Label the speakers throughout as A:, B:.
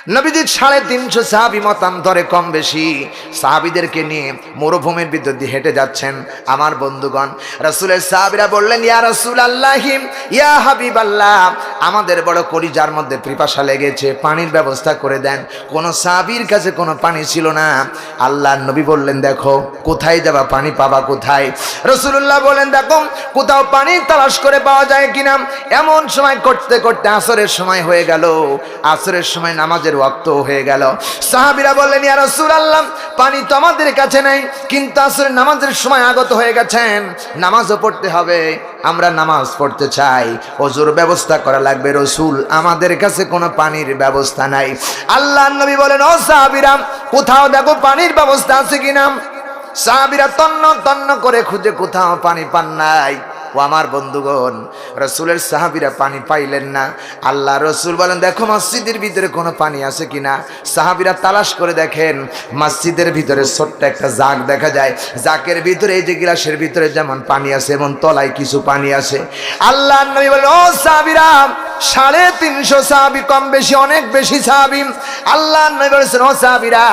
A: নবীজি 350 সাহাবী মতান্তরে কম বেশি সাহাবীদেরকে নিয়ে মরুভূমির ভিতর দিয়ে হেঁটে যাচ্ছেন। আমার বন্ধুগণ, রাসূলের সাহাবীরা বললেন, ইয়া রাসূলুল্লাহ, ইয়া হাবিবাল্লাহ, আমাদের বড় কলিজার মধ্যে পিপাসা লেগেছে, পানির ব্যবস্থা করে দেন। কোন সাহাবীর কাছে কোনো পানি ছিল না। আল্লাহর নবী বললেন, দেখো কোথায় যাবা, পানি পাবা কোথায়? রাসূলুল্লাহ বলেন, দেখো কোথাও পানি তালাশ করে পাওয়া যায় কিনা। এমন সময় করতে করতে আসরের সময় হয়ে গেল। আসরের সময় নামাজের ওয়াক্ত হয়ে গেল। সাহাবীরা বললেন, ইয়া রাসূলুল্লাহ, পানি তো আমাদের কাছে নাই, কিন্তু আসরের নামাজের সময় আগত হয়ে গেছেন, নামাজও পড়তে হবে, আমরা নামাজ পড়তে চাই, ওযুর ব্যবস্থা করা লাগবে। রাসূল, আমাদের কাছে কোনো পানির ব্যবস্থা নাই। আল্লাহর নবী বলেন, ও সাহাবীরা, কোথাও দেখো পানির ব্যবস্থা আছে কিনা। সাহাবীরা তন্ন তন্ন করে খুঁজে কোথাও পানি পান নাই। ও আমার বন্ধুগণ, রাসূলের সাহাবীরা পানি পাইলেন না। আল্লাহ রাসূল বলেন, দেখো মসজিদের ভিতরে কোনো পানি আছে কিনা। সাহাবীরা তালাশ করে দেখেন, মসজিদের ভিতরে ছোট্ট একটা জাগ দেখা যায়। জাকের ভিতরে এই যে গ্লাসের ভিতরে যেমন পানি আছে, এমন তলায় কিছু পানি আছে। আল্লাহর নবী বলেন, ও সাহাবীরা, 350 সাহাবী, কম বেশি অনেক বেশি সাহাবী। আল্লাহর নবী বলেছেন, ও সাহাবীরা,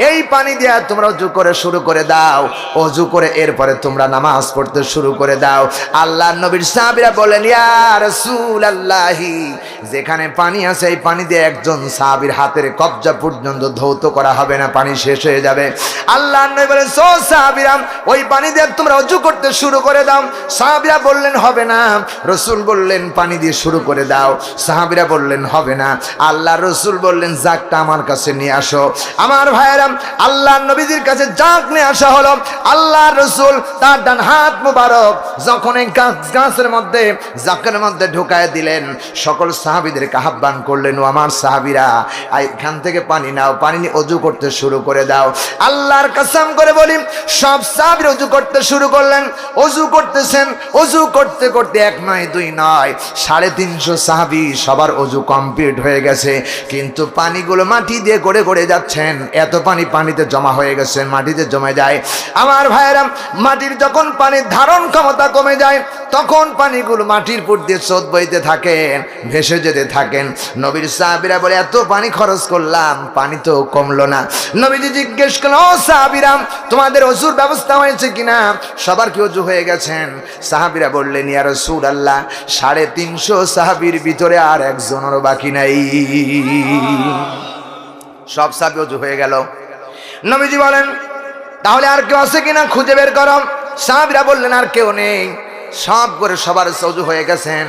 A: এই পানি দিয়ে তোমরা ওযু করে শুরু করে দাও, ওযু করে এরপরে তোমরা নামাজ পড়তে শুরু করে দাও। আল্লাহর নবীর সাহাবীরা বলেন, ইয়া রাসূলুল্লাহ, যেখানে পানি আছে এই পানি দিয়ে একজন সাহাবীর হাতের কবজা পর্যন্ত ধৌত করা হবে না, পানি শেষ হয়ে যাবে। আল্লাহর নবী বলেন, সো সাহাবীরা, ওই পানি দিয়ে তোমরা ওযু করতে শুরু করে দাও। সাহাবীরা বললেন, হবে না। রাসূল বললেন, পানি দিয়ে শুরু করে দাও। সাহাবীরা বললেন, হবে না। আল্লাহর রাসূল বললেন, জাগটা আমার কাছে নিয়ে আসো। আমার ভাইয়েরা, আল্লাহর নবীজির কাছে জাগ নিয়ে আসা হলো। আল্লাহর রাসূল তার ডান হাত মুবারক যখন এই গাছের মধ্যে, জাকের মধ্যে ঢুকায় দিলেন, সকল সাহাবীদেরকে আহ্বান করলেন, ও আমার সাহাবীরা, এখান থেকে পানি নাও, পানি নিয়ে ওযু করতে শুরু করে দাও। আল্লাহর কসম করে বলি, সব সাহাবীরা ওযু করতে শুরু করলেন। ওযু করতেছেন, ওযু করতে করতে এক নয় দুই নয় 350 সাহাবী সবার ওযু কমপ্লিট হয়ে গেছে, কিন্তু পানিগুলো মাটি দিয়ে গড়ে গড়ে যাচ্ছেন। এত পানি পানিতে জমা হয়ে গেছে, মাটিতে জমে যায়। আমার ভাইয়েরা, মাটির যখন পানির ধারণ ক্ষমতা কমে যায়, তখন পানিগুলো মাটির উপর দিয়ে স্রোত বইতে থাকেন, ভেসে যেতে থাকেন। নবীর সাহাবীরা বলে, এত পানি খরচ করলাম, পানি তো কমলো না। নবীজি জিজ্ঞেস করলেন, ও সাহাবীরা, তোমাদের ওযুর ব্যবস্থা হয়েছে কিনা? সবার কি ওযু হয়ে গেছেন? সাহাবীরা বললেন, ইয়া রাসূলুল্লাহ, 350 সাহাবীর ভিতরে আর একজনেরও বাকি নাই। সব সাহাবী ওযু হয়ে গেল। নবীজি বলেন, তাহলে আর কেউ আছে কিনা খুঁজে বের করো। সাহাবীরা বললেন, আর কেউ নেই। সব করে সবার ওযু হয়ে গেছেন।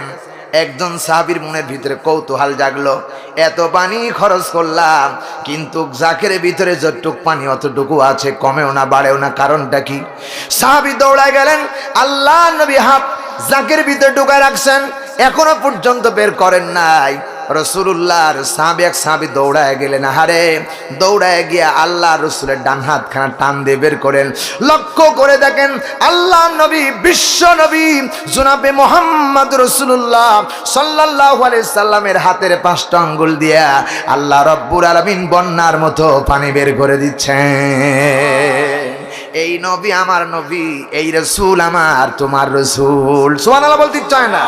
A: একজন সাহাবীর মনের ভিতরে কৌতূহল জাগলো, এত পানি খরচ করলাম, কিন্তু জাকের ভিতরে যতটুকু পানি অতটুকু আছে, কমেও না বাড়েও না, কারণটা কি? সাহাবী দৌড়ায় গেলেন। আল্লাহ নবী হাত জাকের ভিতরে ঢুকায় রাখছেন, এখনো পর্যন্ত বের করেন নাই। রাসূলুল্লাহর এক সাহাবী দৌড়ায় গেলেন। আহারে, দৌড়ায় গিয়া আল্লাহ রাসূলের ডান হাতখানা টান দিয়ে বের করেন। লক্ষ্য করে দেখেন, আল্লাহ নবী, বিশ্ব নবী জনাবে মুহাম্মদ রাসূলুল্লাহ সাল্লাল্লাহু আলাইহি সাল্লামের হাতের 5টা আঙ্গুল দিয়া আল্লাহ রাব্বুল আলামিন বন্যার মতো পানি বের করে দিচ্ছেন। এই নবী আমার নবী, এই রাসূল আমার তোমার রাসূল। সুবহানাল্লাহ বলতে চায় না?